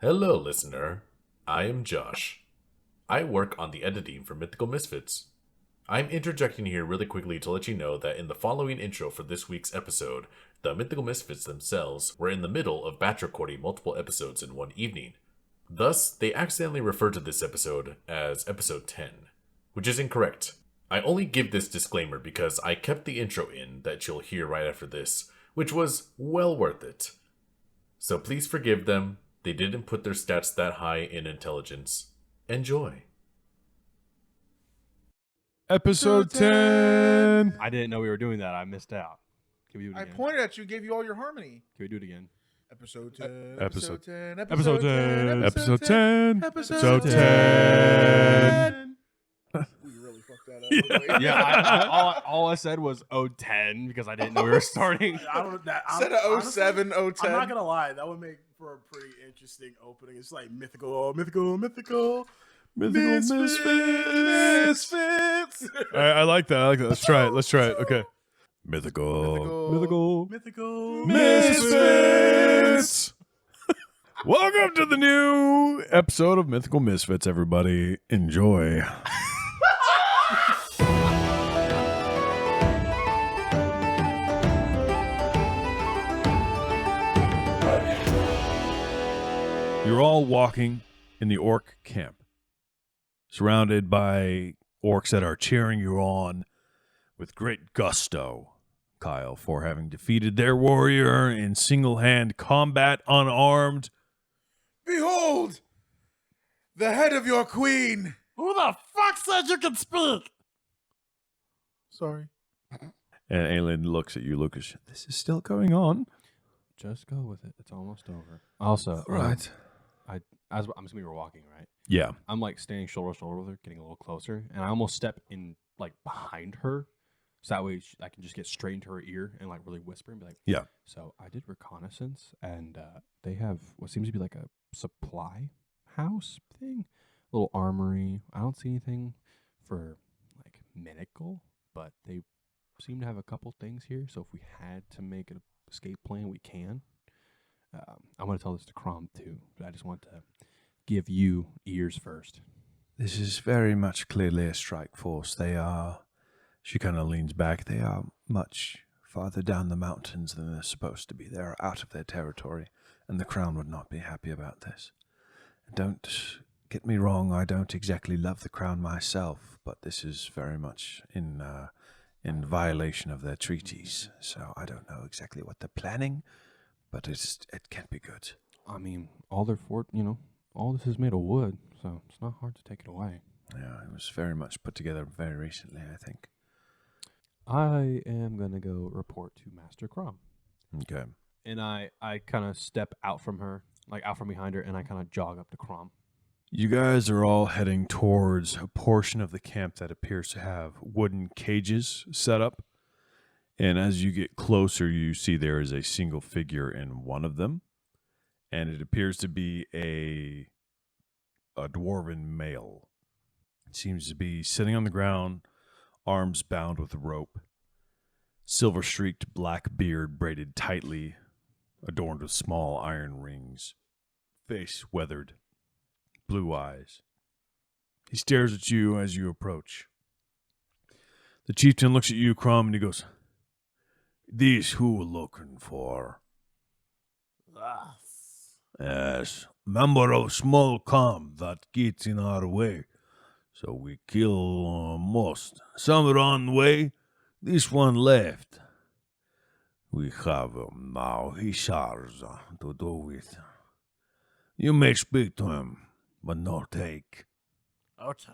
Hello, listener. I am Josh. I work on the editing for Mythical Misfits. I'm interjecting here really quickly to let you know that in the following intro for this week's episode, the Mythical Misfits themselves were in the middle of batch recording multiple episodes in one evening. Thus, they accidentally referred to this episode as episode 10, which is incorrect. I only give this disclaimer because I kept the intro in that you'll hear right after this, which was well worth it. So please forgive them. They didn't put their stats that high in intelligence. Enjoy. Episode 10. I didn't know we were doing that. I missed out. Can we do it I again? pointed at you, gave you all your harmony. Can we do it again? Episode 10. Episode 10. Episode 10. Episode 10. Episode 10. Episode 10. 10. We really fucked that up. Yeah, all I said was 10 because I didn't know we were starting. I don't. Instead of 07, 010. I'm not gonna lie. That would make for a pretty interesting opening. It's like mythical. Mythical Misfits. I like that. Let's try it. Okay. Mythical Misfits. Welcome to the new episode of Mythical Misfits, everybody. Enjoy. You're all walking in the orc camp, surrounded by orcs that are cheering you on with great gusto, Kael, for having defeated their warrior in single-hand combat unarmed. Behold, the head of your queen. Who the fuck said you can speak? Sorry. And Aelyn looks at you, Lucas. This is still going on. Just go with it. It's almost over. Also, Right. I'm assuming we were walking, right? Yeah. I'm like standing shoulder to shoulder with her, getting a little closer, and I almost step in like behind her, so that way I can just get straight into her ear and like really whisper and be like, Yeah. So I did reconnaissance, and they have what seems to be like a supply house thing, little armory. I don't see anything for like medical, but they seem to have a couple things here. So if we had to make an escape plan, we can. I'm going to tell this to Khrom too, but I just want to give you ears first. This is very much clearly a strike force. They are, she kind of leans back, they are much farther down the mountains than they're supposed to be. They are out of their territory, and the Crown would not be happy about this. Don't get me wrong, I don't exactly love the Crown myself, but this is very much in violation of their treaties. So I don't know exactly what they're planning, but it can't be good. I mean, all their all this is made of wood, so it's not hard to take it away. Yeah, it was very much put together very recently, I think. I am going to go report to Master Khrom. Okay. And I kind of step out from her, like out from behind her, and I kind of jog up to Khrom. You guys are all heading towards a portion of the camp that appears to have wooden cages set up. And as you get closer, you see there is a single figure in one of them. And it appears to be a dwarven male. It seems to be sitting on the ground, arms bound with a rope, silver-streaked black beard braided tightly, adorned with small iron rings, face weathered, blue eyes. He stares at you as you approach. The chieftain looks at you, Khrom, and he goes, "These who we're looking for?" Yes, member of small camp that gets in our way. So we kill most. Some are on the way. This one left. We have him now. He's ours to do with. You may speak to him, but no take. Okay.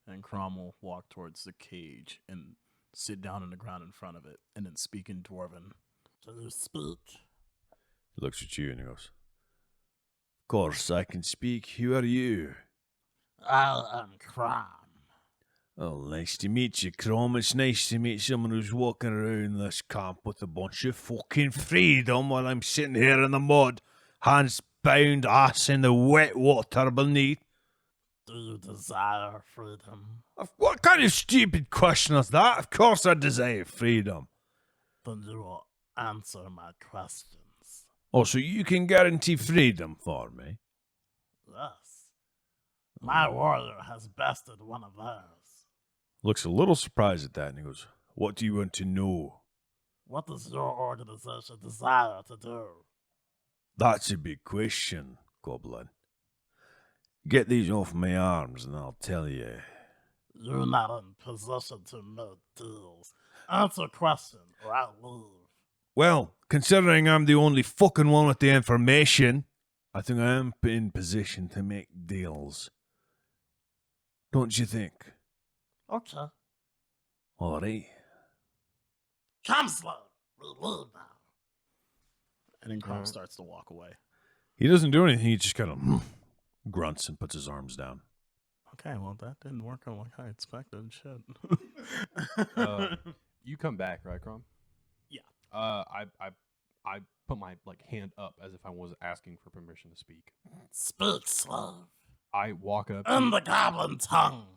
And Khrom will walk towards the cage and sit down on the ground in front of it, and then speak in Dwarven. Can you speak? He looks at you and he goes, "Of course I can speak. Who are you?" I am Khrom. Oh, nice to meet you, Khrom. It's nice to meet someone who's walking around this camp with a bunch of fucking freedom while I'm sitting here in the mud, hands bound, ass in the wet water beneath. Do you desire freedom? What kind of stupid question is that? Of course I desire freedom. Then you will answer my questions. Oh, so you can guarantee freedom for me? Yes. My warrior has bested one of theirs. Looks a little surprised at that, and he goes, "What do you want to know?" What does your organization desire to do? That's a big question, Goblin. Get these off my arms, and I'll tell you. You're not in position to make deals. Answer question, or I'll leave. Well, considering I'm the only fucking one with the information, I think I am in position to make deals. Don't you think? Okay. Alright. Come, Slug. We leave now. And then Khrom Alright. starts to walk away. He doesn't do anything. He just kind of grunts and puts his arms down. Okay, well, that didn't work out like I expected. Shit. You come back, right, Khrom? Yeah. I put my hand up as if I was asking for permission to speak. Speak, Slug. I walk up. In the goblin tongue.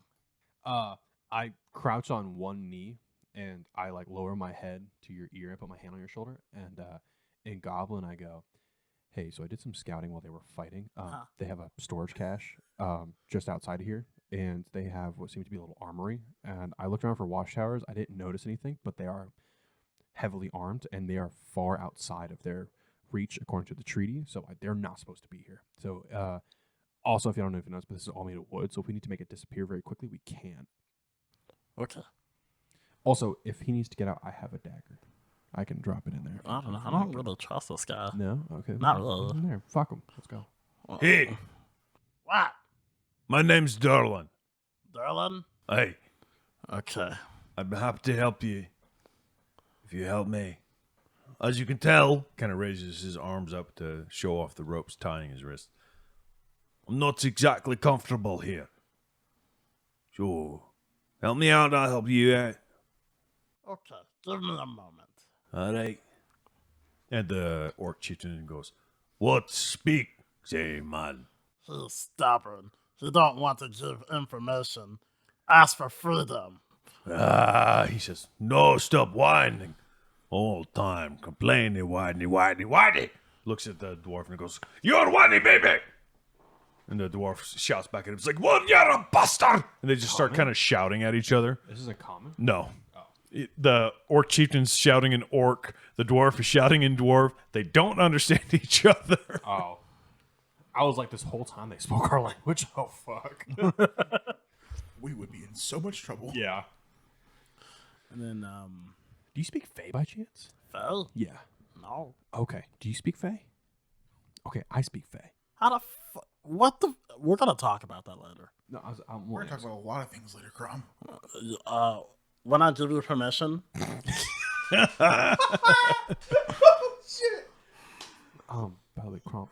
I crouch on one knee and I lower my head to your ear. I put my hand on your shoulder, and in Goblin I go, "Hey, so I did some scouting while they were fighting. They have a storage cache just outside of here, and they have what seems to be a little armory. And I looked around for watchtowers. I didn't notice anything, but they are heavily armed, and they are far outside of their reach according to the treaty. So they're not supposed to be here. So also, if you don't know if you know, but this is all made of wood. So if we need to make it disappear very quickly, we can. Okay. Also, if he needs to get out, I have a dagger. I can drop it in there. I don't know. I don't really trust this guy. No? Okay. Not Put it really. in there. Fuck him. Let's go. Hey, What? my name's Darlin. Darlin? Hey, Okay. I'd be happy to help you if you help me. As you can tell, kind of raises his arms up to show off the ropes tying his wrist. I'm not exactly comfortable here. So, help me out, I'll help you out. Okay. Give me a moment. All right. And the orc chieftain goes, "What? Speak, say man." He's stubborn. He don't want to give information. Ask for freedom. He says, "No, stop whining. All time complaining, whiny. Looks at the dwarf and goes, "You're whiny, baby." And the dwarf shouts back at him. It's like, "Well, you're a bastard!" And they just start kind of shouting at each other. This isn't common? No. The orc chieftain's shouting in orc. The dwarf is shouting in dwarf. They don't understand each other. Oh. I was like, this whole time they spoke our language. Oh, fuck. We would be in so much trouble. Yeah. And then, Do you speak Fey by chance? Faye? Yeah. No. Okay. Do you speak Fey? Okay, I speak Fey. How the what the? We're gonna talk about that later. No, I'm We're gonna talk about a lot of things later, Khrom. When I give you permission, by the way, Khrom,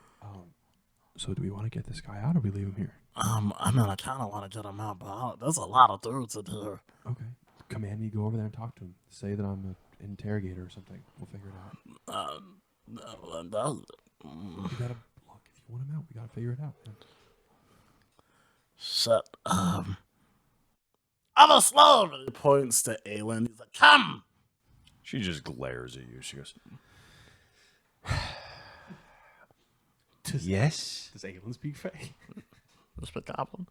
so do we want to get this guy out or we leave him here? I mean, I kind of want to get him out, but there's a lot of dudes in here. Okay. Command me, go over there and talk to him. Say that I'm an interrogator or something. We'll figure it out. We gotta look. If you want him out, we gotta figure it out. Man. Shit. I'm a slave. He points to Aelyn. He's like, "Come." She just glares at you. She goes, "Yes? Does Aelyn speak Fey? Respect goblin.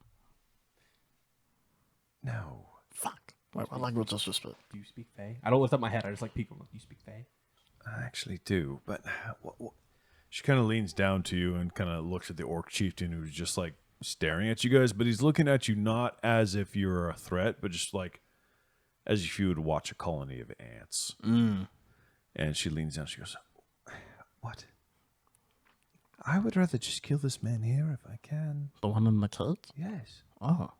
No." Fuck. Wait, what language is respect? Do you speak Fey? I don't lift up my head. I just peek him. Do you speak Fey? I actually do, but what? She kind of leans down to you and kind of looks at the orc chieftain who's just like staring at you guys, but he's looking at you not as if you're a threat, but just like as if you would watch a colony of ants. Mm. And she leans down. She goes, "What? I would rather just kill this man here if I can." The one in the cage? Yes. Oh.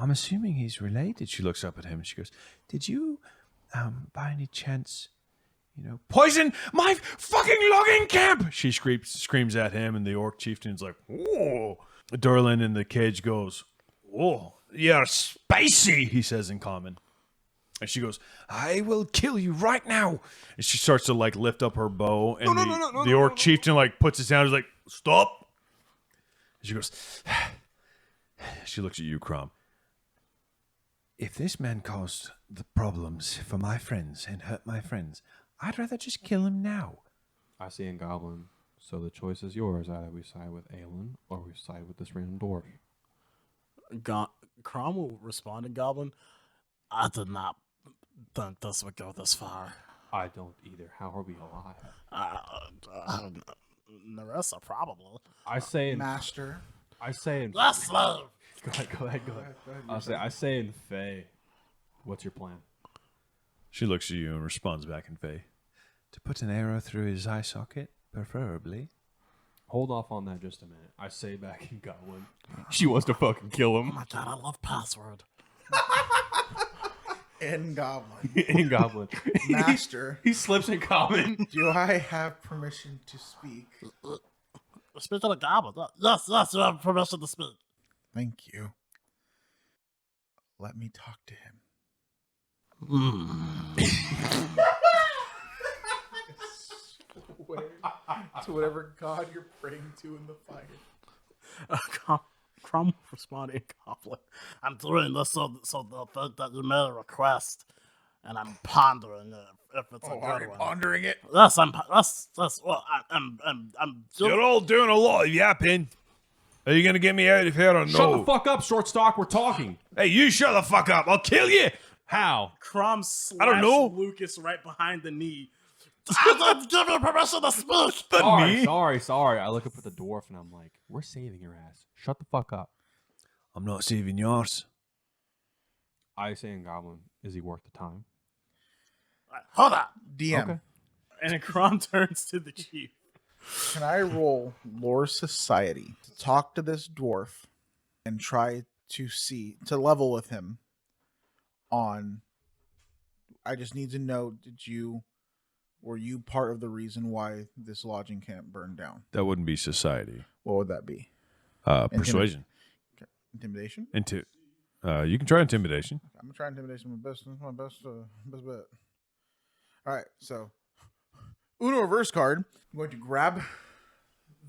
I'm assuming he's related. She looks up at him and she goes, "Did you, by any chance, poison my fucking logging camp?" She screams at him, and the orc chieftain's like, "Whoa." Darlin in the cage goes, "Whoa, you're spicy," he says in common. And she goes, "I will kill you right now." And she starts to lift up her bow, and the orc chieftain puts his down. He's like, "Stop." And she goes, she looks at you, Khrom. "If this man caused the problems for my friends and hurt my friends, I'd rather just kill him now." I see in Goblin So the choice is yours. Either we side with Aelyn or we side with this random dwarf. Khrom will respond in Goblin. I did not think this would go this far. I don't either. How are we alive? I don't know. Narissa, probably. I say in Master. Let's slave! Go ahead. I say in Fae. What's your plan? She looks at you and responds back in Fae. To put an arrow through his eye socket, preferably. Hold off on that just a minute. I say back in Goblin. She wants to fucking kill Oh him. my god, I love password. In Goblin. In Goblin. Master, He slips in common. do I have permission to speak? Speak to the Goblin. Yes, you have permission to speak. Thank you. Let me talk to him. To whatever god you're praying to in the fire. Khrom responded in Goblin. I'm doing this so they'll think that you made a request, and I'm pondering if it's a Are good you one. pondering it? Yes, I'm doing. You're all doing a lot of yapping. Are you going to get me out of here or no? Shut the fuck up, short stock. We're talking. Hey, you shut the fuck up. I'll kill you. How? Khrom slashed I don't know. Lucas right behind the knee. I didn't give you permission to speak. Sorry. I look up at the dwarf and I'm like, we're saving your ass. Shut the fuck up. I'm not saving yours. I say in Goblin, is he worth the time? Hold on. DM, Okay. And then Khrom turns to the chief. can I roll Lore Society to talk to this dwarf and try to level with him on... I just need to know, were you part of the reason why this lodging camp burned down? That wouldn't be society. What would that be? Persuasion. Intimidation? You can try intimidation. I'm gonna try intimidation. That's my best bet. All right, so Uno reverse card. I'm going to grab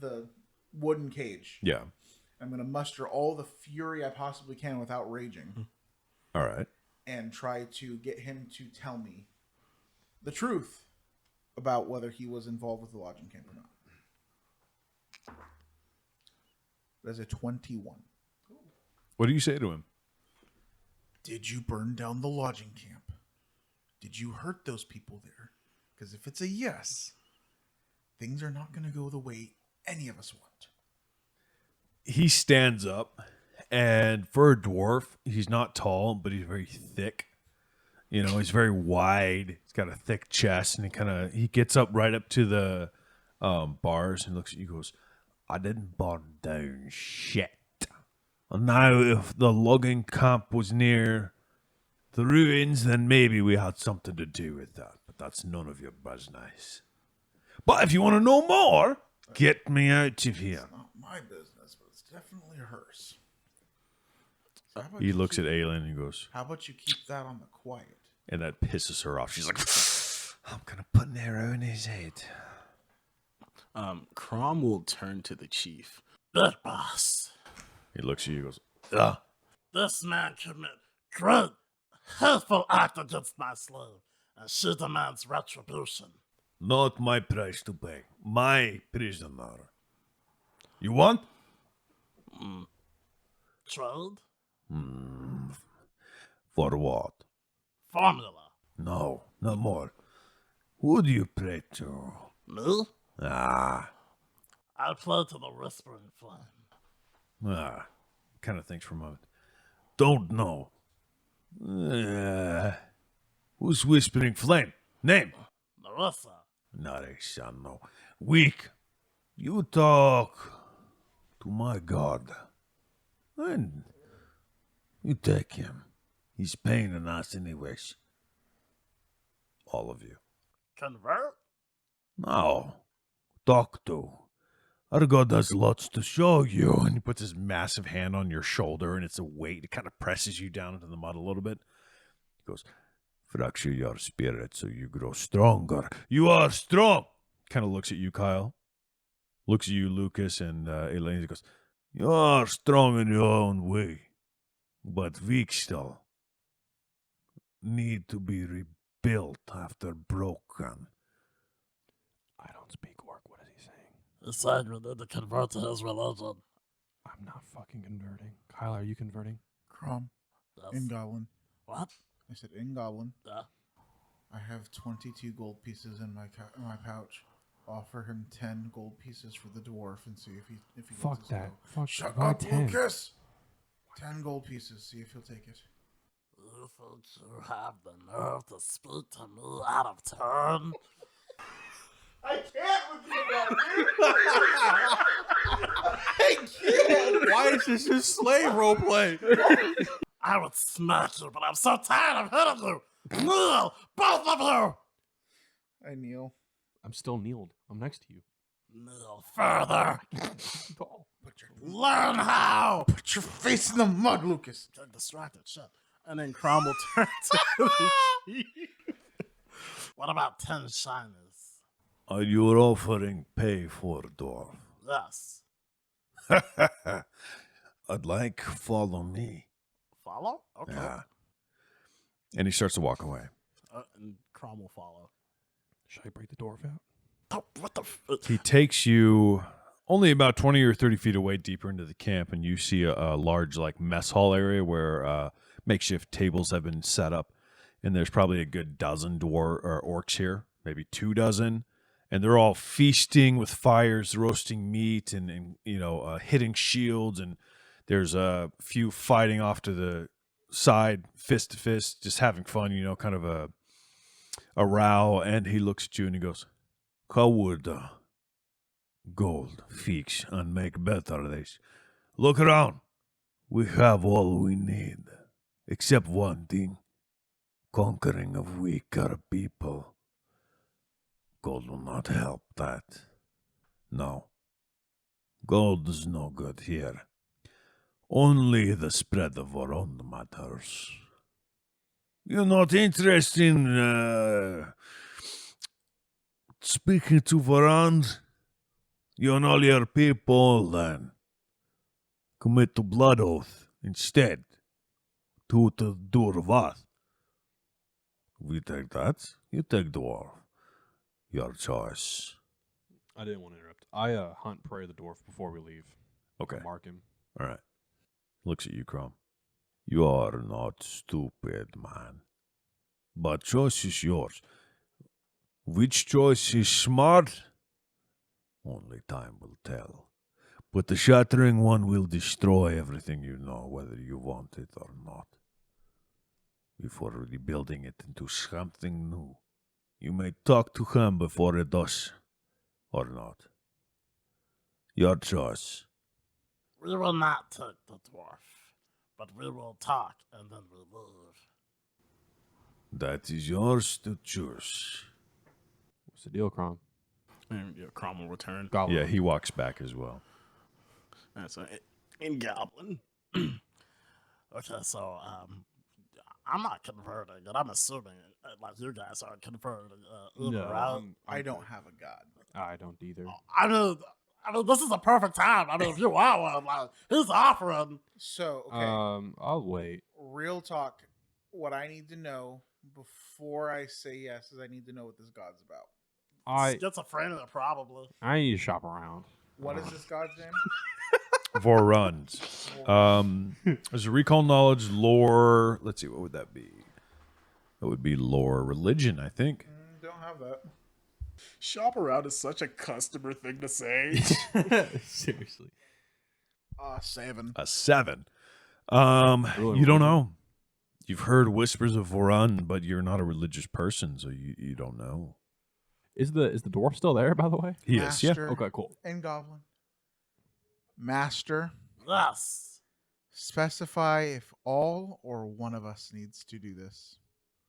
the wooden cage. Yeah. I'm going to muster all the fury I possibly can without raging, All right. and try to get him to tell me the truth about whether he was involved with the lodging camp or not. That's a 21. What do you say to him? Did you burn down the lodging camp? Did you hurt those people there? Because if it's a yes, things are not going to go the way any of us want. He stands up, and for a dwarf, he's not tall, but he's very thick. You know, he's very wide. He's got a thick chest, and he gets up right up to the bars and looks at you and goes, I didn't burn down shit. And now if the logging camp was near the ruins, then maybe we had something to do with that. But that's none of your business. But if you want to know more, get me out of here. It's not my business, but it's definitely hers. So He looks at Aelyn and goes, how about you keep that on the quiet? and that pisses her off. She's like, I'm going to put an arrow in his head. Khrom will turn to the chief. Big boss. He looks at you and goes, ugh. This man committed great, hateful act against my slave, and she demands retribution. Not my price to pay. My prisoner. You want? Trade? For what? Formula. No, no more. Who do you pray to? Me? Ah, I play to the Whispering Flame. kind of thinks for a moment. Don't know. Who's Whispering Flame? Name? Narissa. Not a son, no. Weak. You talk to my god. And you take him. He's paying us anyways. All of you. Convert? No. Talk to. Our god has lots to show you. And he puts his massive hand on your shoulder, and it's a weight. It kind of presses you down into the mud a little bit. He goes, fracture your spirit so you grow stronger. You are strong. Kind of looks at you, Kael. Looks at you, Lucas, and Aelyn. He goes, you are strong in your own way, but weak still. Need to be rebuilt after broken. I don't speak orc. What is he saying? He's saying we need to convert to his religion. I'm not fucking converting. Kyle, are you converting? Khrom, Yes. in Goblin. What? I said in Goblin. Yeah. I have 22 gold pieces in my pouch. Offer him 10 gold pieces for the dwarf and see if he Fuck wants us to that. go. Fuck. Shut why up, 10? Lucas. 10 gold pieces. See if he'll take it. You think you have the nerve to speak to me out of turn? I can't with you, man. Why is this just slave roleplay? I would smack you, but I'm so tired of hitting you. Kneel, both of you. I kneel. I'm still kneeled. I'm next to you. Kneel further. Oh. Learn how. Put your face in the mud, Lucas. Get distracted, shit. And then Khrom will turn to the chief. What about 10 shinies? Are you offering pay for Dwarf? Yes. I'd like follow me. Follow? Okay. Yeah. And he starts to walk away. And Khrom will follow. Should I break the dwarf out? Oh, what the He takes you only about 20 or 30 feet away deeper into the camp, and you see a large like mess hall area where makeshift tables have been set up. And there's probably a good dozen orcs here, maybe 2 dozen. And they're all feasting with fires, roasting meat and hitting shields. And there's a few fighting off to the side, fist to fist, just having fun, kind of a row. And he looks at you and he goes, how would gold fix and make better this? Look around. We have all we need, except one thing. Conquering of weaker people. Gold will not help that. No. Gold is no good here. Only the spread of Vorrund matters. You're not interested in speaking to Vorrund? You and all your people, then. Commit to blood oath instead. To Dwarf. We take that. You take Dwarf. Your choice. I didn't want to interrupt. I hunt prey the dwarf before we leave. Okay. Mark him. All right. Looks at you, Khrom. You are not stupid, man. But choice is yours. Which choice is smart? Only time will tell. But the Shattering One will destroy everything you know, whether you want it or not. Before rebuilding it into something new. You may talk to him before it does, or not. Your choice. We will not take the dwarf, but we will talk and then we leave. That is yours to choose. What's the deal, Khrom? And Khrom will return. Goblin. Yeah, he walks back as well. And so in Goblin. Okay, so I'm not converting, and I'm assuming like you guys are converting. Right? I don't have a god. I don't either. I mean, this is a perfect time. I mean, if you are one, like, he's offering. So, okay. I'll wait. Real talk. What I need to know before I say yes is I need to know what this god's about. Schizophrenia, probably. I need to shop around. What is this god's name? Vorrund. There's a recall knowledge, lore. Let's see, what would that be? That would be lore, religion, I think. Don't have that. Shop around is such a customer thing to say. Seriously. 7. A 7. Really You don't know. You've heard whispers of Vorrund, but you're not a religious person, so you don't know. Is the dwarf still there, by the way? He is, yeah. Master Okay, cool. and goblin. Master, Yes. specify if all or one of us needs to do this.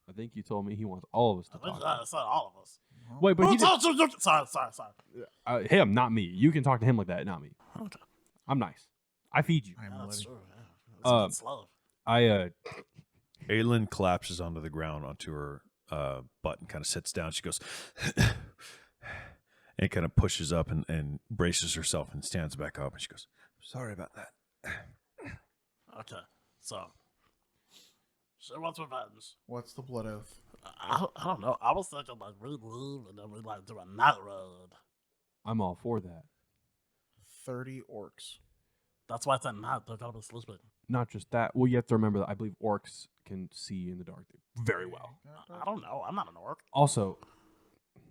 I think you told me he wants all of us to I think talk. it's not all of us. Wait, but Who he did, told you? Sorry. him, not me. You can talk to him like that, not me. Okay. I'm nice. I feed you. I'm Yeah, that's letting- true. Yeah. It's Um, slave. Aelyn collapses onto the ground, onto her butt, and kind of sits down. She goes, and kind of pushes up and braces herself and stands back up. And she goes, sorry about that. Okay. So, she wants revenge. What's the blood oath? I don't know. I was thinking like we leave and then we like do a night raid. I'm all for that. 30 orcs. That's why I said not. They're gotta be sleeping. Not just that. Well, you have to remember that I believe orcs can see in the dark very well. I don't know. I'm not an orc. Also,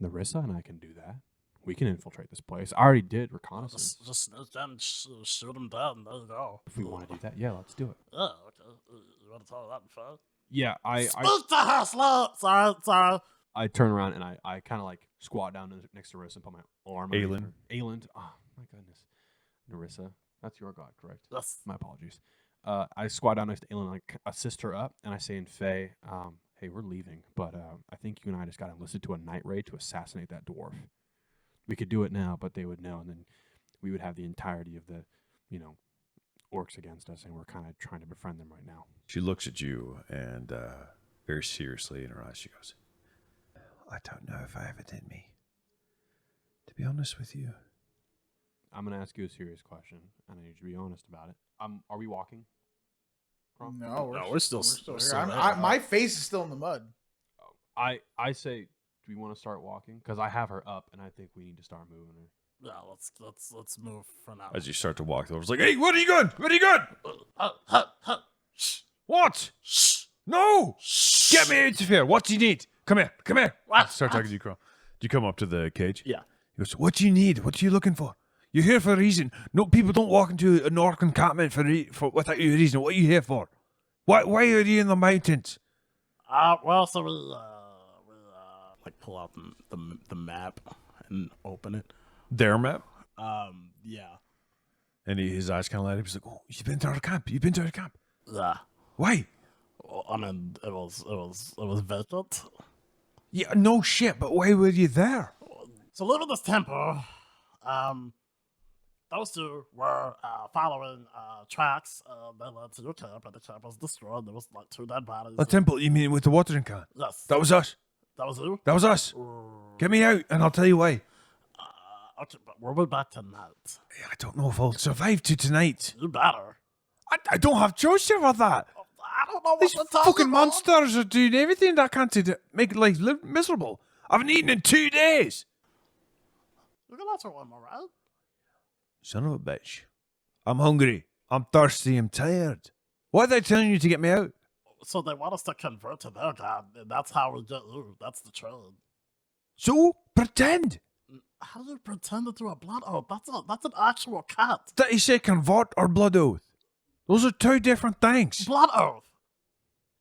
Narissa and I can do that. We can infiltrate this place. I already did reconnaissance. Just sneak them, shoot them down. There you go. If we want to do that, yeah, let's do it. Yeah, okay. You want to tell her that before? Yeah, I Speak to her, slow. Sorry. I turn around and I kind of like squat down next to Narissa and put my arm. Aelyn. Aelyn. Oh my goodness, Narissa. That's your god, correct? Yes. My apologies. I squat down next to Aelyn, like assist her up, and I say in Fae, "Hey, we're leaving, but I think you and I just got enlisted to a night raid to assassinate that dwarf. We could do it now, but they would know, and then we would have the entirety of the, orcs against us, and we're kind of trying to befriend them right now." She looks at you and very seriously in her eyes, she goes, I don't know if I have it in me. To be honest with you. I'm gonna ask you a serious question, and I need you to be honest about it. Are we walking? Khrom? No, we're still here. there. My face is still in the mud. I say, do we want to start walking? Because I have her up, and I think we need to start moving her. Yeah, let's move for now. As you start to walk, the orc's like, hey, what are you going? What are you going? Shh. What? Shh. No! Shh. Get me out of here. What do you need? Come here. What? I start talking to you, Khrom. Do you come up to the cage? Yeah. He goes, what do you need? What are you looking for? You're here for a reason. No, people don't walk into an orc encampment for without a reason. What are you here for? Why are you in the mountains? Well, so we like pull out the map and open it. Their map? Yeah. And his eyes kind of light up. He's like, oh, you've been to our camp. You've been to our camp. Yeah. Why? Well, I mean, it was vacant. Yeah, no shit, but why were you there? So leaving this temple, those two were following tracks that led to your camp, and the camp was destroyed. There was like 2 dead bodies. The temple, you mean with the watering can? Yes. That was us. That was you? That was us. Get me out, and I'll tell you why. Okay, but we'll be back tonight. I don't know if I'll survive to tonight. You better. I don't have choice over that. I don't know what These to talk fucking about. monsters are doing everything they can to make life miserable. I haven't eaten in 2 days. You can answer one more, right? Son of a bitch. I'm hungry. I'm thirsty. I'm tired. Why are they telling you to get me out? So they want us to convert to their god, and that's how we get you. That's the trade. So, pretend. How do you pretend to do a blood oath? That's an actual cat. Did he say convert or blood oath? Those are 2 different things. Blood oath.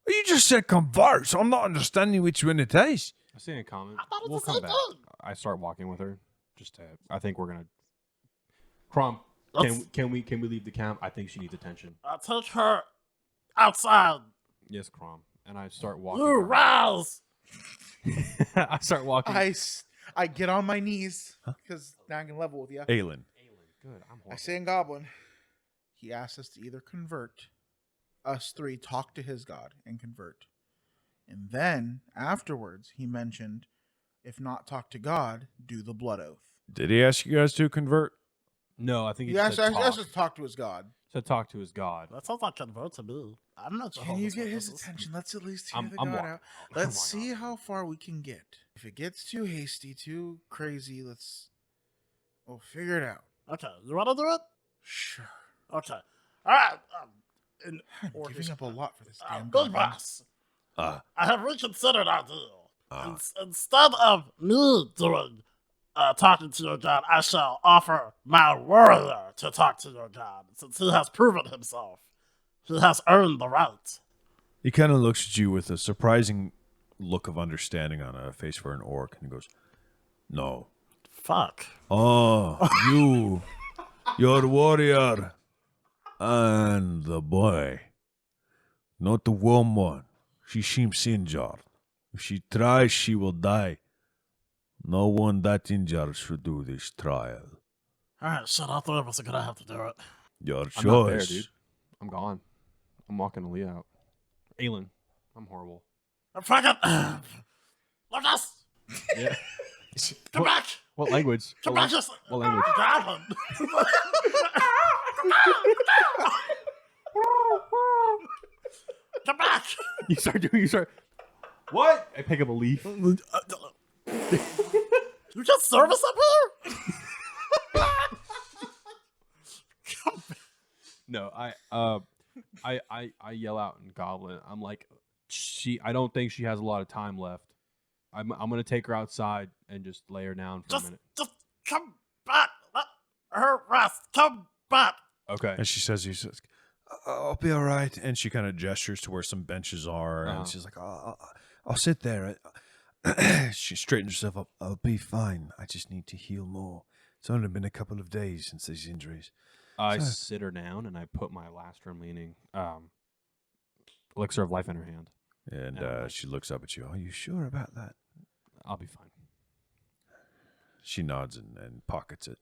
You just said convert, so I'm not understanding which one it is. I say a comment. I thought it We'll was the come same back. thing. I start walking with her. I think we're gonna. Khrom, Let's- can we leave the camp? I think she needs attention. Take her outside. Yes, Khrom. And I start walking. You her. rouse. I start walking. I get on my knees because now I can level with you. Aelyn. Good. I'm I horrible. say in Goblin, he asks us to either convert, us 3 talk to his god and convert. And then, afterwards, he mentioned, if not talk to God, do the blood oath. Did he ask you guys to convert? No, I think He he asked said us talk. to talk to his god. Said talk to his god. That sounds like convert to me. I'm not sure. Can you get his attention? Let's at least hear I'm the god walking. out. Come Let's on, see now. how far we can get. If it gets too hasty, too crazy, we'll figure it out. Okay, you want to do it? Sure. Okay. All right. In I'm Orcish- giving up a lot for this damn Big goblin. boss. Ah. I have reconsidered our deal. Instead of me doing talking to your god, I shall offer my warrior to talk to your god, since he has proven himself. He has earned the right. He kind of looks at you with a surprising look of understanding on a face for an orc, and he goes, no. Fuck. Oh, you're the warrior, and the boy, not the warm one. She seems injured. If she tries, she will die. No one that injured should do this trial. All right, shut all 3 of us are gonna have to do it. Your I'm not there, choice. dude. I'm gone. I'm walking Aaliyah out. Aelyn, I'm horrible. Fuck it. Look us. Yeah. Come back. What language? Come What back. Just what language? goblin. Come back. You start. What? I pick up a leaf. You get service up here? No, I yell out in Goblin. I'm like, I don't think she has a lot of time left. I'm gonna take her outside and just lay her down for a minute. Just come back. Let her rest. Come back. Okay. And she says, I'll be all right. And she kind of gestures to where some benches are. And she's like, I'll sit there. She straightens herself up. I'll be fine. I just need to heal more. It's only been a couple of days since these injuries. I sit her down and I put my last remaining elixir of life in her hand. And she looks up at you. Are you sure about that? I'll be fine. She nods and pockets it.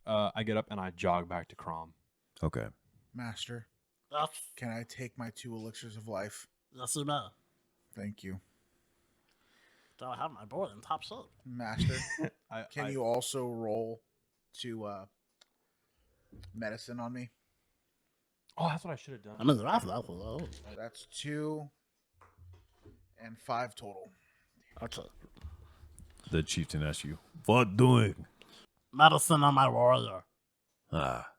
I get up and I jog back to Khrom. Okay. Master, Yes, can I take my 2 elixirs of life? yes, you may. Thank you. Do I have my board in top shape? Master, can you also roll to medicine on me? Oh, that's what I should have I done. mean, that's low. That's 2 and 5 total. Okay. The chieftain asks you, what doing? Medicine on my warrior. Ah.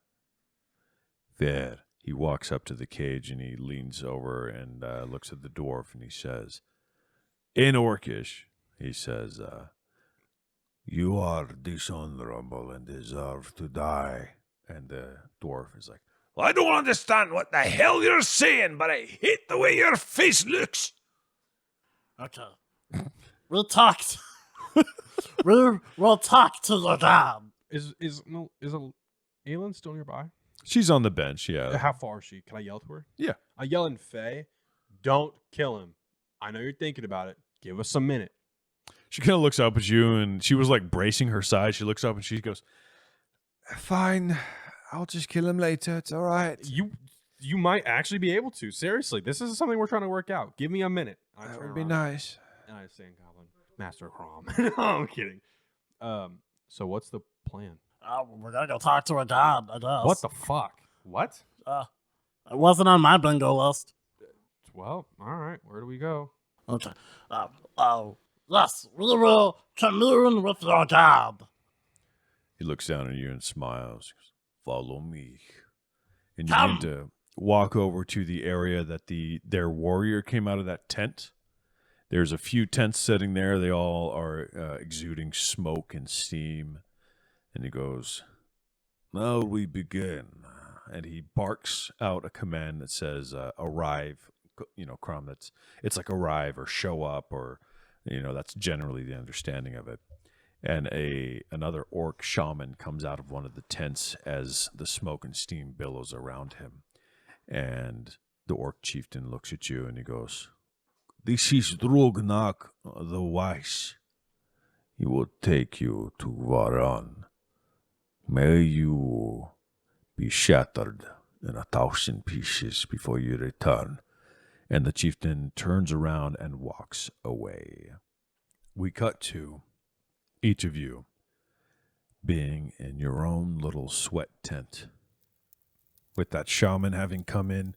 Fair. He walks up to the cage and he leans over and looks at the dwarf and he says, in Orcish, he says, you are dishonorable and deserve to die. And the dwarf is like, well, I don't understand what the hell you're saying, but I hate the way your face looks. Okay. We'll talk. We'll talk to the god. Is Aelyn still nearby? She's on the bench, yeah. How far is she? Can I yell to her? Yeah. I yell in Faye, don't kill him. I know you're thinking about it. Give us a minute. She kind of looks up at you and she was like bracing her side. She looks up and she goes, fine, I'll just kill him later. It's all right. You might actually be able to. Seriously, this is something we're trying to work out. Give me a minute. That would be nice. And I say in Goblin, Master Khrom. No, I'm kidding. So what's the plan? We're gonna go talk to a god, I guess. What the fuck? What? It wasn't on my bingo list. Well, all right. Where do we go? Okay. Yes, we will commune with your god. He looks down at you and smiles. He goes, follow me. And you Come. need to walk over to the area that their warrior came out of that tent. There's a few tents sitting there. They all are exuding smoke and steam. And he goes, now we begin. And he barks out a command that says, arrive. Khrom, it's like arrive or show up, or, that's generally the understanding of it. And another orc shaman comes out of one of the tents as the smoke and steam billows around him. And the orc chieftain looks at you and he goes, this is Drognak the Wise. He will take you to Vorrund. May you be shattered in 1,000 pieces before you return. And the chieftain turns around and walks away. We cut to each of you being in your own little sweat tent, with that shaman having come in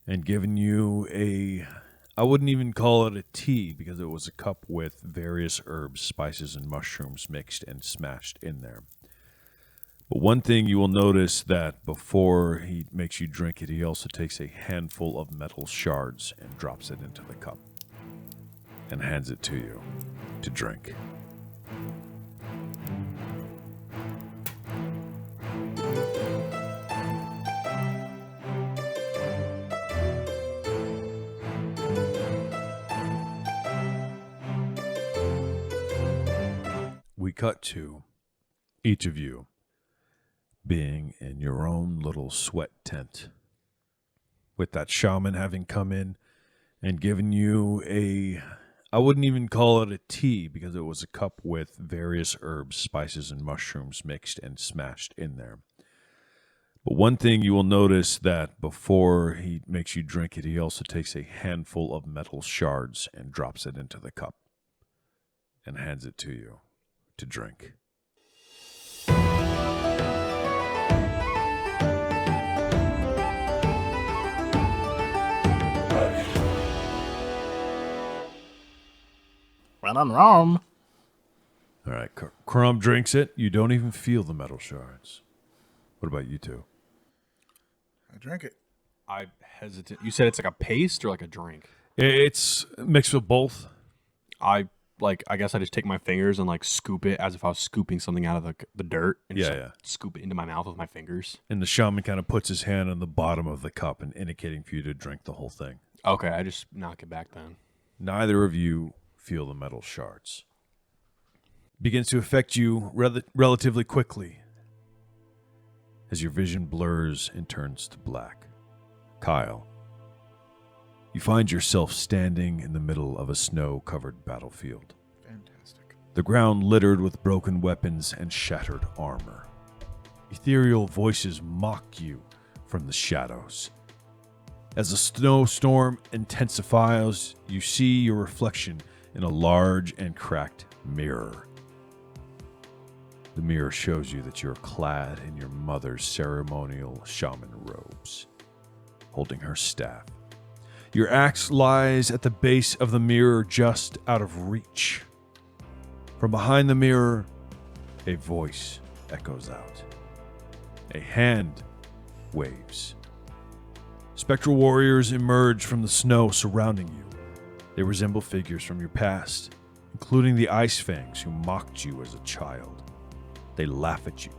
and given you I wouldn't even call it a tea, because it was a cup with various herbs, spices, and mushrooms mixed and smashed in there. But one thing you will notice, that before he makes you drink it, he also takes a handful of metal shards and drops it into the cup and hands it to you to drink. We cut to each of you being in your own little sweat tent, with that shaman having come in and given you I wouldn't even call it a tea, because it was a cup with various herbs, spices, and mushrooms mixed and smashed in there. But one thing you will notice, that before he makes you drink it, he also takes a handful of metal shards and drops it into the cup and hands it to you to drink. When I'm wrong. All right, Khrom drinks it. You don't even feel the metal shards. What about you two? I drink it. I hesitate. You said it's like a paste or like a drink? It's mixed with both. I guess I just take my fingers and like scoop it as if I was scooping something out of the dirt and just like, scoop it into my mouth with my fingers. And the shaman kind of puts his hand on the bottom of the cup and indicating for you to drink the whole thing. Okay, I just knock it back then. Neither of you feel the metal shards. Begins to affect you relatively quickly as your vision blurs and turns to black. Kael, you find yourself standing in the middle of a snow-covered battlefield. Fantastic. The ground littered with broken weapons and shattered armor. Ethereal voices mock you from the shadows. As the snowstorm intensifies, you see your reflection in a large and cracked mirror. The mirror shows you that you're clad in your mother's ceremonial shaman robes, holding her staff. Your axe lies at the base of the mirror just out of reach. From behind the mirror, a voice echoes out. A hand waves. Spectral warriors emerge from the snow surrounding you. They resemble figures from your past, including the Ice Fangs who mocked you as a child. They laugh at you,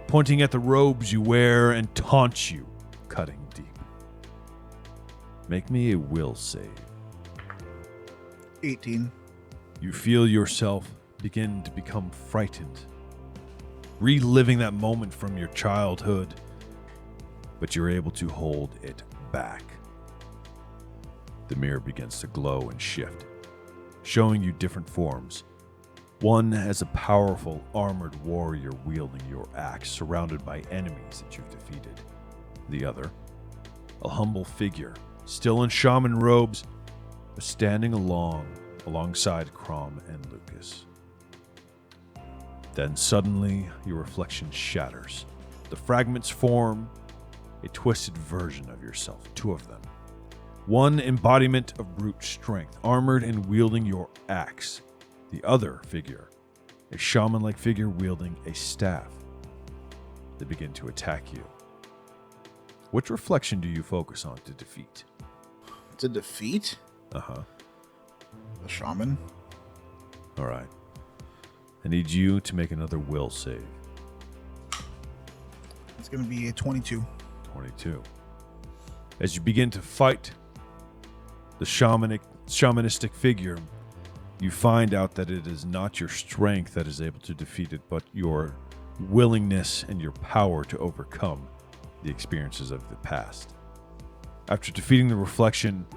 pointing at the robes you wear and taunt you, cutting deep. Make me a will save. 18. You feel yourself begin to become frightened, reliving that moment from your childhood, but you're able to hold it back. The mirror begins to glow and shift, showing you different forms. One as a powerful armored warrior wielding your axe, surrounded by enemies that you've defeated. The other, a humble figure, still in shaman robes, but standing alongside Khrom and Lucas. Then suddenly, your reflection shatters. The fragments form a twisted version of yourself, two of them. One embodiment of brute strength, armored and wielding your axe. The other figure, a shaman-like figure wielding a staff. They begin to attack you. Which reflection do you focus on to defeat? To defeat? Uh-huh. The shaman? All right. I need you to make another will save. It's going to be a 22. 22. As you begin to fight the shamanistic figure, you find out that it is not your strength that is able to defeat it, but your willingness and your power to overcome the experiences of the past. After defeating the reflection,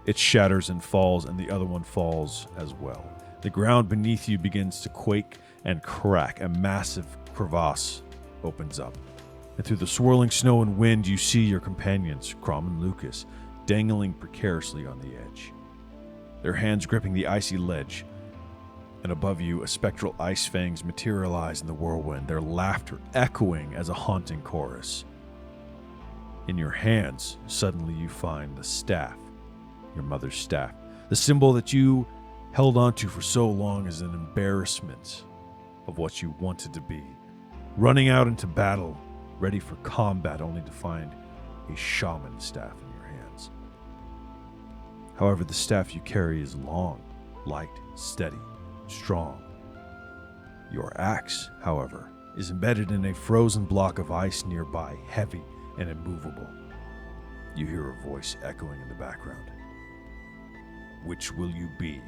it shatters and falls, and the other one falls as well. The ground beneath you begins to quake and crack. A massive crevasse opens up. And through the swirling snow and wind, you see your companions, Khrom and Lucas, dangling precariously on the edge. Their hands gripping the icy ledge. And above you, a spectral ice fangs materialize in the whirlwind, their laughter echoing as a haunting chorus. In your hands, suddenly you find the staff, your mother's staff, the symbol that you held onto for so long as an embarrassment of what you wanted to be. Running out into battle, ready for combat, only to find a shaman staff in your hands. However, the staff you carry is long, light, steady, strong. Your axe, however, is embedded in a frozen block of ice nearby, heavy and immovable. You hear a voice echoing in the background. Which will you be,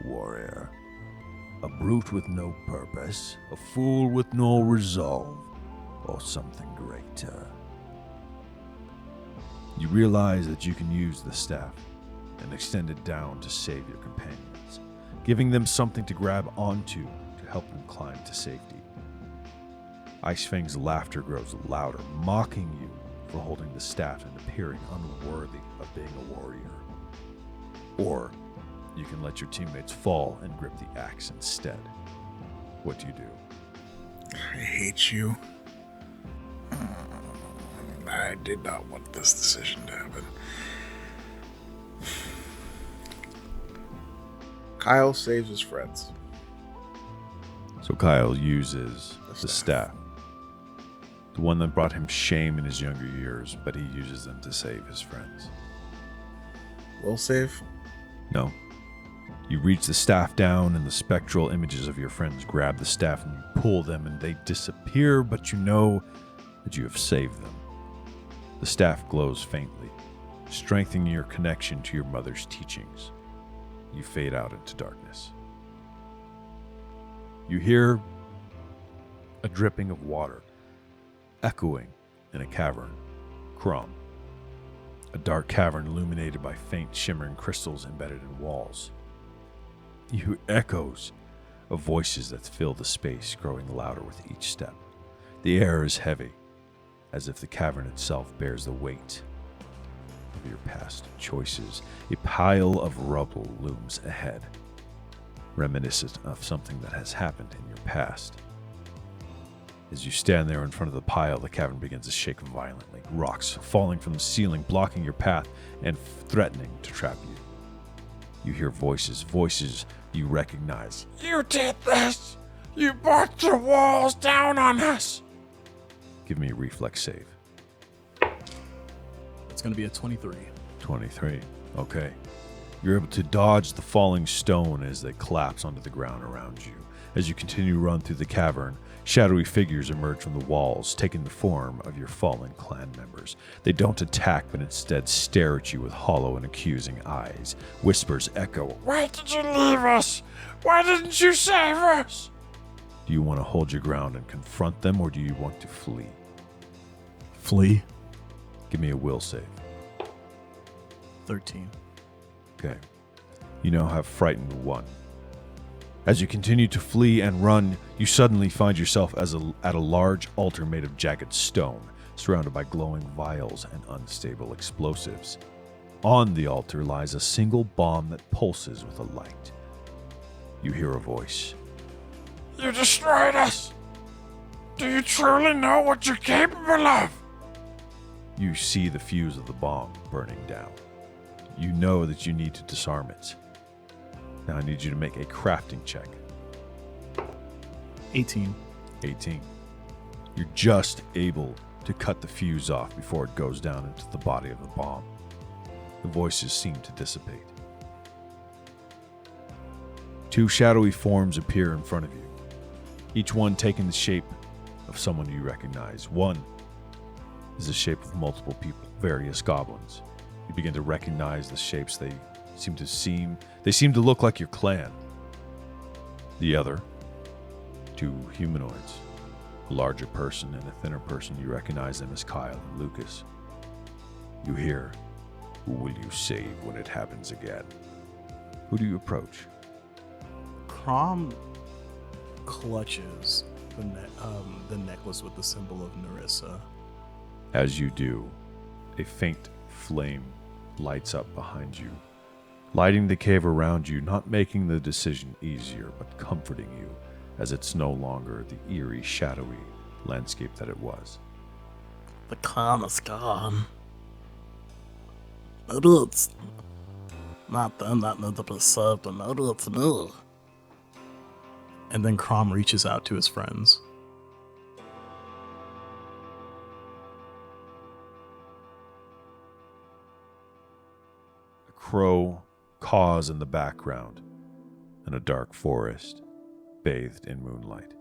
warrior? A brute with no purpose, a fool with no resolve, or something greater? You realize that you can use the staff and extend it down to save your companions, giving them something to grab onto to help them climb to safety. Ice Fang's laughter grows louder, mocking you for holding the staff and appearing unworthy of being a warrior. Or you can let your teammates fall and grip the axe instead. What do you do? I hate you. I did not want this decision to happen. Kael saves his friends. So Kael uses the staff. The one that brought him shame in his younger years, but he uses them to save his friends. Will save? No. You reach the staff down, and the spectral images of your friends grab the staff, and you pull them, and they disappear, but you know that you have saved them. The staff glows faintly, strengthening your connection to your mother's teachings. You fade out into darkness. You hear a dripping of water, echoing in a cavern. Khrom. A dark cavern illuminated by faint shimmering crystals embedded in walls. You hear echoes of voices that fill the space, growing louder with each step. The air is heavy, as if the cavern itself bears the weight of your past choices. A pile of rubble looms ahead, reminiscent of something that has happened in your past. As you stand there in front of the pile, the cavern begins to shake violently, rocks falling from the ceiling, blocking your path and threatening to trap you. You hear voices you recognize. You did this! You brought the walls down on us! Give me a reflex save. It's going to be a 23. 23. Okay. You're able to dodge the falling stone as they collapse onto the ground around you. As you continue to run through the cavern, shadowy figures emerge from the walls, taking the form of your fallen clan members. They don't attack, but instead stare at you with hollow and accusing eyes. Whispers echo. Why did you leave us? Why didn't you save us? Do you want to hold your ground and confront them, or do you want to flee? Flee. Give me a will save. 13. Okay. You now have frightened 1. As you continue to flee and run, you suddenly find yourself at a large altar made of jagged stone, surrounded by glowing vials and unstable explosives. On the altar lies a single bomb that pulses with a light. You hear a voice. You destroyed us! Do you truly know what you're capable of? You see the fuse of the bomb burning down. You know that you need to disarm it. Now I need you to make a crafting check. 18. 18. You're just able to cut the fuse off before it goes down into the body of the bomb. The voices seem to dissipate. 2 shadowy forms appear in front of you, each one taking the shape of someone you recognize. One is the shape of multiple people, various goblins. You begin to recognize the shapes. They seem to look like your clan. The other, 2 humanoids, a larger person and a thinner person. You recognize them as Kael and Lucas. You hear, "Who will you save when it happens again?" Who do you approach? Khrom clutches the necklace with the symbol of Narissa. As you do, a faint flame lights up behind you, lighting the cave around you, not making the decision easier, but comforting you, as it's no longer the eerie, shadowy landscape that it was. The clan is gone. Maybe it's not them that need to be saved, but maybe it's me. And then Khrom reaches out to his friends. A crow caws in the background, and a dark forest, bathed in moonlight.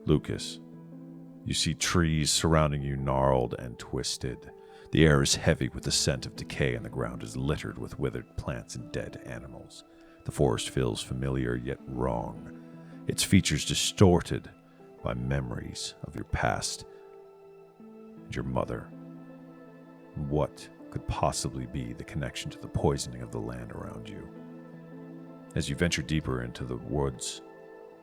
Lucas, you see trees surrounding you, gnarled and twisted. The air is heavy with the scent of decay, and the ground is littered with withered plants and dead animals. The forest feels familiar yet wrong, its features distorted by memories of your past and your mother. What could possibly be the connection to the poisoning of the land around you? As you venture deeper into the woods,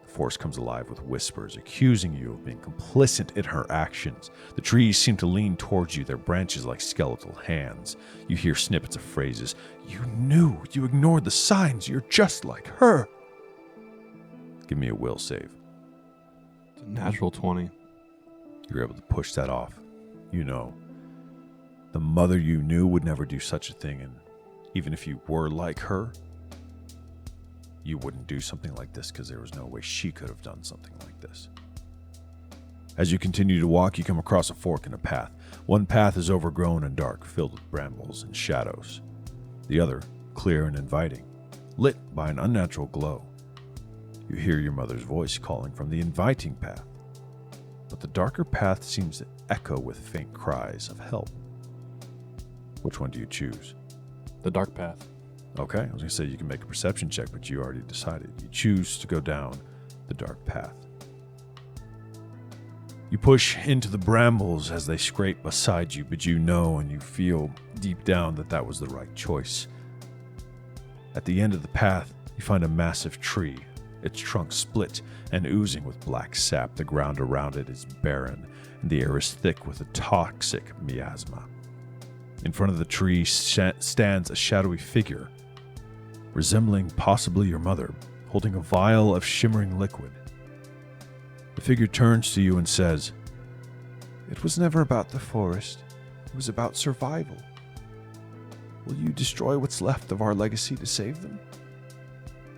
the forest comes alive with whispers accusing you of being complicit in her actions. The trees seem to lean towards you, their branches like skeletal hands. You hear snippets of phrases. "You knew. You ignored the signs. You're just like her." Give me a will save. It's a natural 20. You're able to push that off. You know, the mother you knew would never do such a thing, and even if you were like her, you wouldn't do something like this because there was no way she could have done something like this. As you continue to walk, you come across a fork in a path. One path is overgrown and dark, filled with brambles and shadows. The other, clear and inviting, lit by an unnatural glow. You hear your mother's voice calling from the inviting path, but the darker path seems to echo with faint cries of help. Which one do you choose? The dark path. Okay, I was going to say you can make a perception check, but you already decided. You choose to go down the dark path. You push into the brambles as they scrape beside you, but you know and you feel deep down that that was the right choice. At the end of the path, you find a massive tree, its trunk split and oozing with black sap. The ground around it is barren, and the air is thick with a toxic miasma. In front of the tree stands a shadowy figure, resembling possibly your mother, holding a vial of shimmering liquid. The figure turns to you and says, "It was never about the forest. It was about survival. Will you destroy what's left of our legacy to save them?"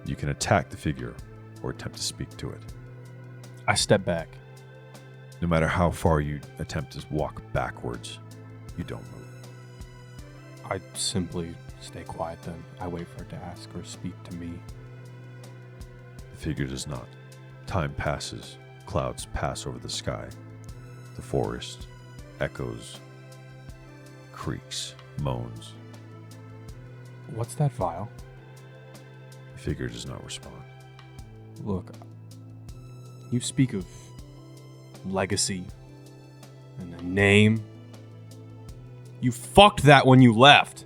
You can attack the figure or attempt to speak to it. I step back. No matter how far you attempt to walk backwards, you don't move. I simply stay quiet then. I wait for it to ask or speak to me. The figure does not. Time passes. Clouds pass over the sky. The forest echoes, creaks, moans. What's that vial? The figure does not respond. Look, you speak of legacy and a name. You fucked that when you left.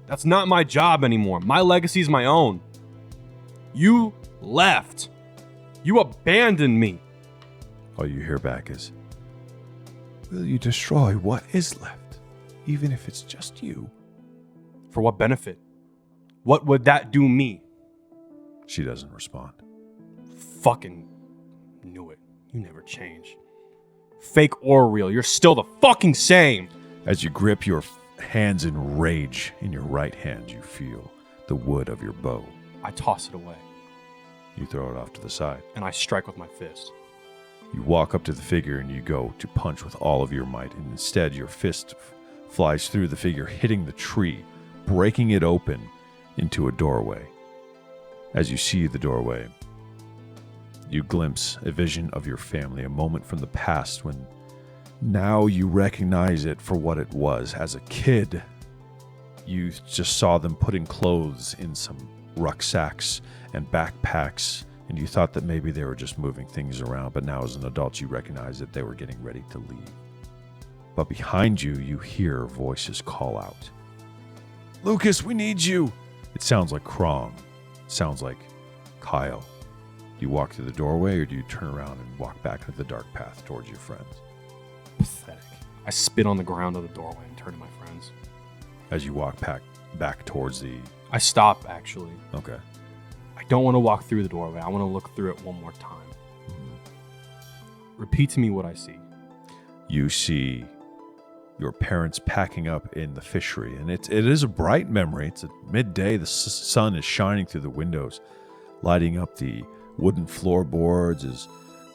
That's not my job anymore. My legacy's my own. You left. You abandoned me. All you hear back is, "Will you destroy what is left, even if it's just you?" For what benefit? What would that do me? She doesn't respond. Fucking knew it. You never change. Fake or real, you're still the fucking same. As you grip your hands in rage, in your right hand you feel the wood of your bow. I toss it away, You throw it off to the side. and I strike with my fist. You walk up to the figure and you go to punch with all of your might, and instead your fist flies through the figure, hitting the tree, breaking it open into a doorway. As you see the doorway, you glimpse a vision of your family, a moment from the past when now you recognize it for what it was. As a kid, you just saw them putting clothes in some rucksacks and backpacks, and you thought that maybe they were just moving things around, but now as an adult you recognize that they were getting ready to leave. But behind you, you hear voices call out, "Lucas, we need you!" It sounds like Khrom. It sounds like Kael. Do you walk through the doorway, or do you turn around and walk back into the dark path towards your friends? Pathetic. I spit on the ground of the doorway and turn to my friends. As you walk back towards the... I stop, actually. Okay. I don't want to walk through the doorway. I want to look through it one more time. Repeat to me what I see. You see your parents packing up in the fishery, and it is a bright memory. It's at midday. The sun is shining through the windows, lighting up the wooden floorboards. As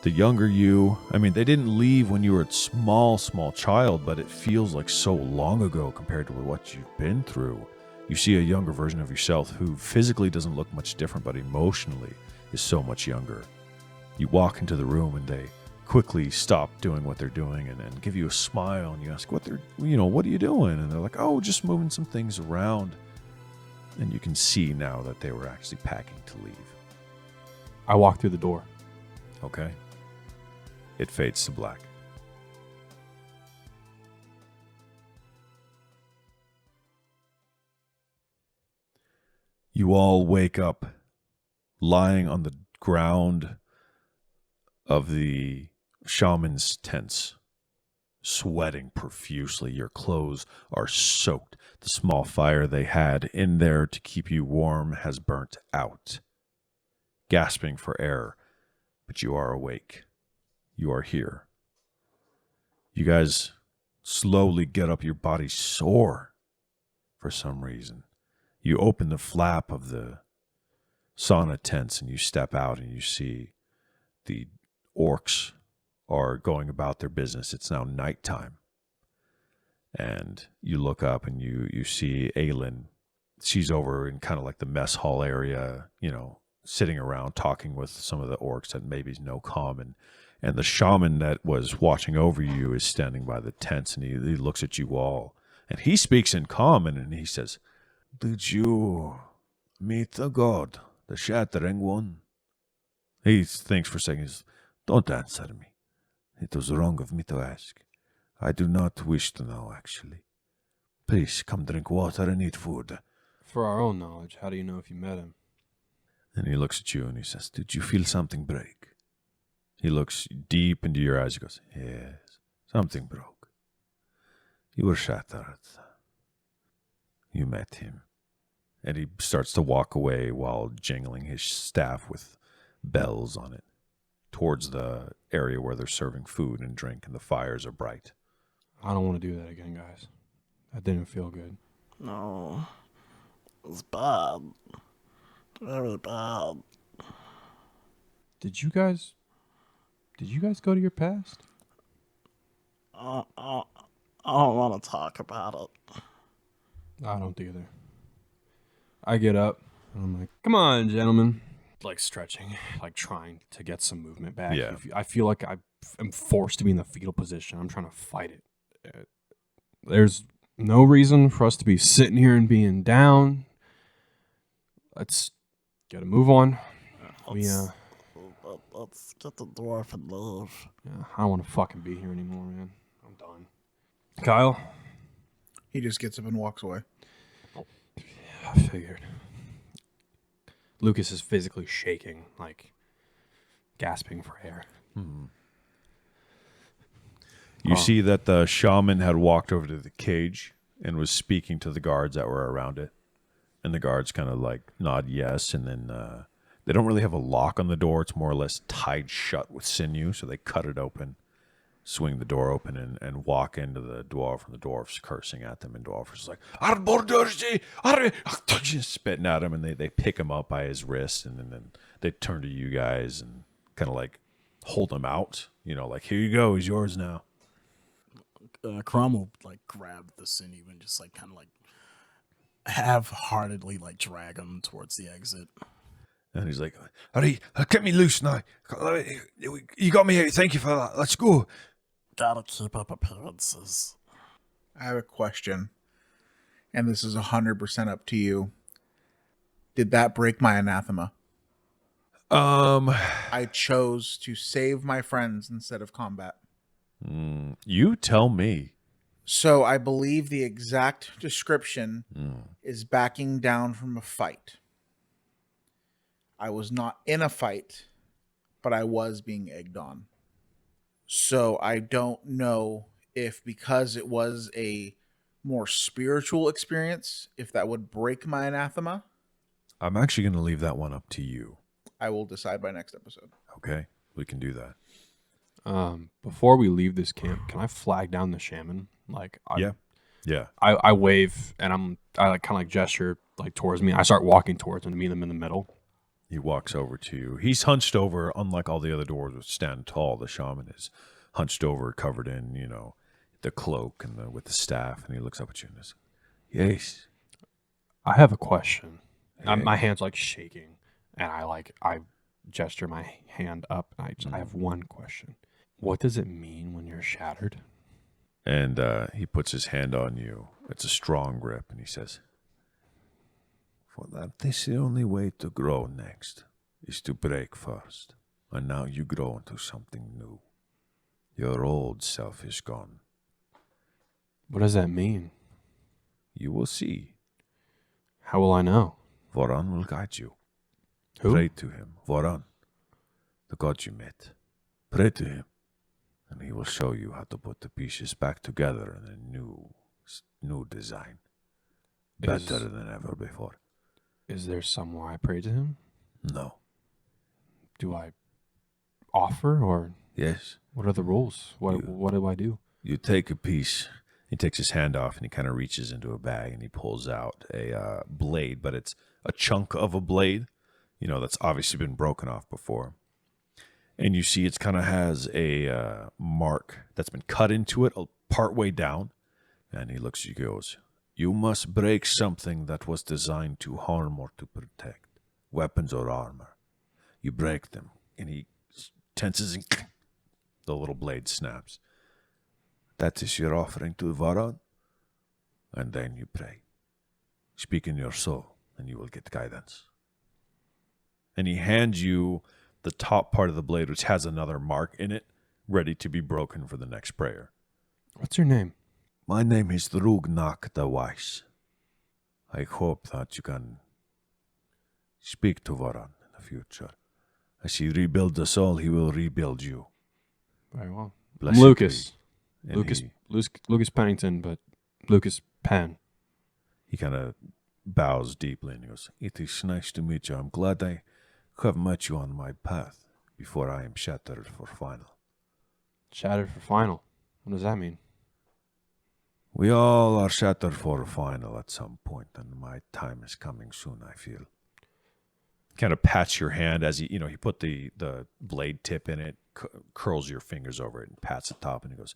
the younger you, I mean, they didn't leave when you were a small child, but it feels like so long ago compared to what you've been through. You see a younger version of yourself who physically doesn't look much different, but emotionally is so much younger. You walk into the room and they quickly stop doing what they're doing and give you a smile, and you ask what are you doing? And they're like, "Oh, just moving some things around." And you can see now that they were actually packing to leave. I walk through the door. Okay. It fades to black. You all wake up lying on the ground of the shaman's tents, sweating profusely. Your clothes are soaked. The small fire they had in there to keep you warm has burnt out. Gasping for air, but you are awake. You are here. You guys slowly get up, your body sore for some reason. You open the flap of the sauna tents and you step out and you see the orcs are going about their business. It's now nighttime. And you look up and you see Aelyn. She's over in kind of like the mess hall area, sitting around talking with some of the orcs that maybe know common. And the shaman that was watching over you is standing by the tents, and he looks at you all. And he speaks in common, and he says, "Did you meet the god, the Shattering One?" He thinks for a second. He says, "Don't answer me. It was wrong of me to ask. I do not wish to know, actually. Please, come drink water and eat food." For our own knowledge, how do you know if you met him? And he looks at you and he says, "Did you feel something break?" He looks deep into your eyes. He goes, "Yes, something broke. You were shattered. You met him." And he starts to walk away while jingling his staff with bells on it towards the area where they're serving food and drink and the fires are bright. I don't want to do that again, guys. That didn't feel good. No. It was bad. Very bad. Did you guys go to your past? I don't want to talk about it. I don't either. I get up and I'm like, "Come on, gentlemen." Like stretching, like trying to get some movement back. Yeah. I feel like I am forced to be in the fetal position. I'm trying to fight it. There's no reason for us to be sitting here and being down. Let's gotta move on. Let's get the dwarf and leave. Yeah, I don't want to fucking be here anymore, man. I'm done. Kyle? He just gets up and walks away. I figured. Lucas is physically shaking, like gasping for air. You see that the shaman had walked over to the cage and was speaking to the guards that were around it. And the guards kind of like nod yes, and then they don't really have a lock on the door. It's more or less tied shut with sinew, so they cut it open, swing the door open, and walk into the dwarf, and the dwarf's cursing at them, and the dwarf is like, spitting at him, and they pick him up by his wrist, and then they turn to you guys and kind of like hold him out, like, "Here you go, he's yours now." Khrom will like grab the sinew and just like kind of like half-heartedly like drag him towards the exit. And he's like, "Hurry, get me loose now. You got me here. Thank you for that. Let's go." Gotta keep up appearances. I have a question, and this is 100% up to you. Did that break my anathema? I chose to save my friends instead of combat. You tell me. So I believe the exact description is backing down from a fight. I was not in a fight, but I was being egged on. So I don't know if, because it was a more spiritual experience, if that would break my anathema. I'm actually going to leave that one up to you. I will decide by next episode. Okay, we can do that. Before we leave this camp, can I flag down the shaman? Like, Yeah. I wave and I like kind of like gesture like towards me. I start walking towards him to meet him in the middle. He walks over to you. He's hunched over, unlike all the other dwarves which stand tall. The shaman is hunched over, covered in, the cloak and with the staff, and he looks up at you and says, "Yes." I have a question. Hey. My hand's like shaking, and I gesture my hand up, and I have one question. What does it mean when you're shattered? And he puts his hand on you. It's a strong grip, and he says, "For that is the only way to grow next, is to break first. And now you grow into something new. Your old self is gone. What does that mean? You will see. How will I know? Vorrund will guide you. Who? Pray to him, Vorrund, the god you met. Pray to him, and he will show you how to put the pieces back together in a new design. Better than ever before." Is there somewhere I pray to him? No. Do I offer, or Yes. what are the rules? What do I do? You take a piece. He takes his hand off and he kind of reaches into a bag and he pulls out a blade, but it's a chunk of a blade, that's obviously been broken off before. And you see it's kind of has a mark that's been cut into it part way down. And he looks at you and goes, "You must break something that was designed to harm or to protect. Weapons or armor. You break them." And he tenses and the little blade snaps. "That is your offering to Vorrund. And then you pray. Speak in your soul, and you will get guidance." And he hands you the top part of the blade, which has another mark in it, ready to be broken for the next prayer. What's your name? "My name is Rugnak the Wise. I hope that you can speak to Vorrund in the future. As he rebuilds the soul, he will rebuild you." Very well. Blessed Lucas. be. And Lucas Pennington, but Lucas Penn. he kind of bows deeply and he goes, "It is nice to meet you. I'm glad I have met you on my path before I am shattered for final." Shattered for final. What does that mean? We all are shattered for a final at some point, and my time is coming soon, I feel. Kind of pats your hand as he put the blade tip in it, curls your fingers over it and pats the top, and he goes,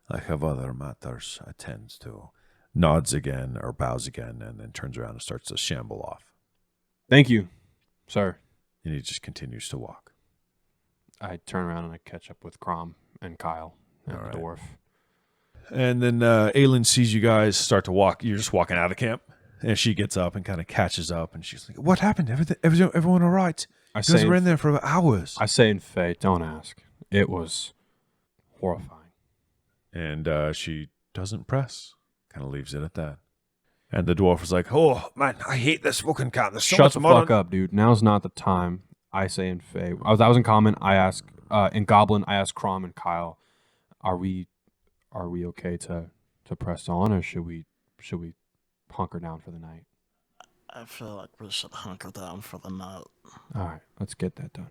"I have other matters I tend to." Nods again or bows again, and then turns around and starts to shamble off. Thank you, sir. And he just continues to walk. I turn around and I catch up with Khrom and Kael and All right. the dwarf. And then Aelyn sees you guys start to walk. You're just walking out of camp. And she gets up and kind of catches up. And she's like, "What happened? Everyone all right? I You guys say, were in there for hours." I say in Faye, don't ask. It was horrifying. And she doesn't press. Kind of leaves it at that. And the dwarf was like, "Oh, man, I hate this fucking cat. There's so Shut much the mud fuck on-" up, dude. Now's not the time. I say in Faye. I was in common. I ask in Goblin. I ask Khrom and Kael, "Are we okay to press on, or should we hunker down for the night?" I feel like we should hunker down for the night. All right, let's get that done.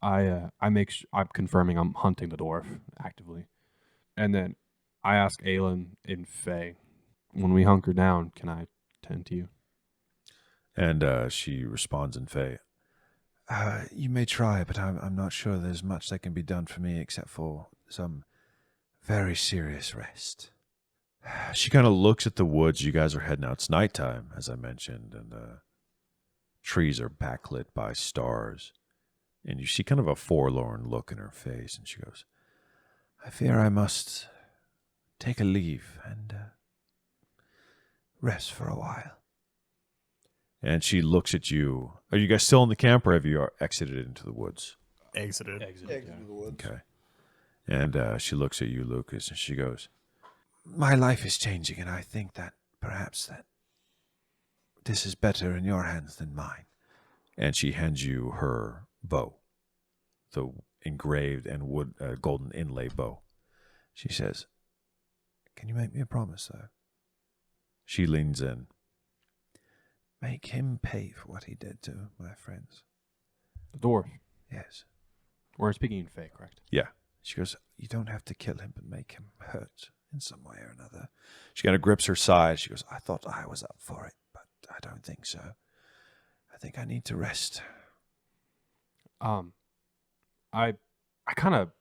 I'm confirming I'm hunting the dwarf actively, and then I ask Aelyn in Faye, "When we hunker down, can I tend to you?" And she responds in Faye, "You may try, but I'm not sure there's much that can be done for me except for some very serious rest." She kind of looks at the woods. You guys are heading out. It's nighttime, as I mentioned, and the trees are backlit by stars. And you see kind of a forlorn look in her face, and she goes, "I fear I must take a leave and rest for a while." And she looks at you. Are you guys still in the camp, or have you exited into the woods? Exited. Exit the woods. Okay. And she looks at you, Lucas, and she goes, "My life is changing, and I think that perhaps that this is better in your hands than mine." And she hands you her bow, the engraved and golden inlay bow. She says, "Can you make me a promise, though?" She leans in. "Make him pay for what he did to my friends." The dwarf. "Yes." We're speaking in Faye, correct? Yeah. She goes, "You don't have to kill him, but make him hurt in some way or another." She kind of grips her side. She goes, "I thought I was up for it, but I don't think so. I think I need to rest." I kind of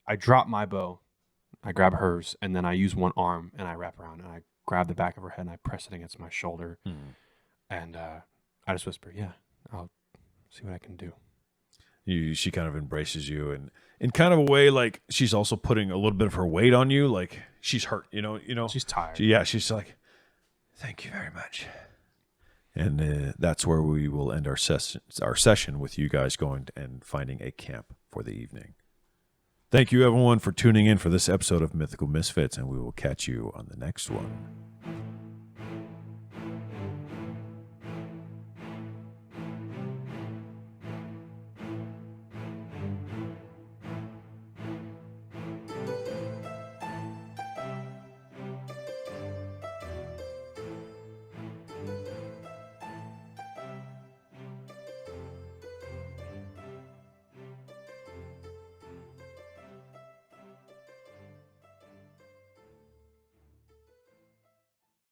I drop my bow, I grab hers, and then I use one arm and I wrap around and I grab the back of her head and I press it against my shoulder, and I just whisper, "Yeah, I'll see what I can do." She kind of embraces you, and in kind of a way, like she's also putting a little bit of her weight on you, like she's hurt, you know. She's tired. She's like, "Thank you very much." And that's where we will end our session with you guys going and finding a camp for the evening. Thank you, everyone, for tuning in for this episode of Mythical Misfits, and we will catch you on the next one.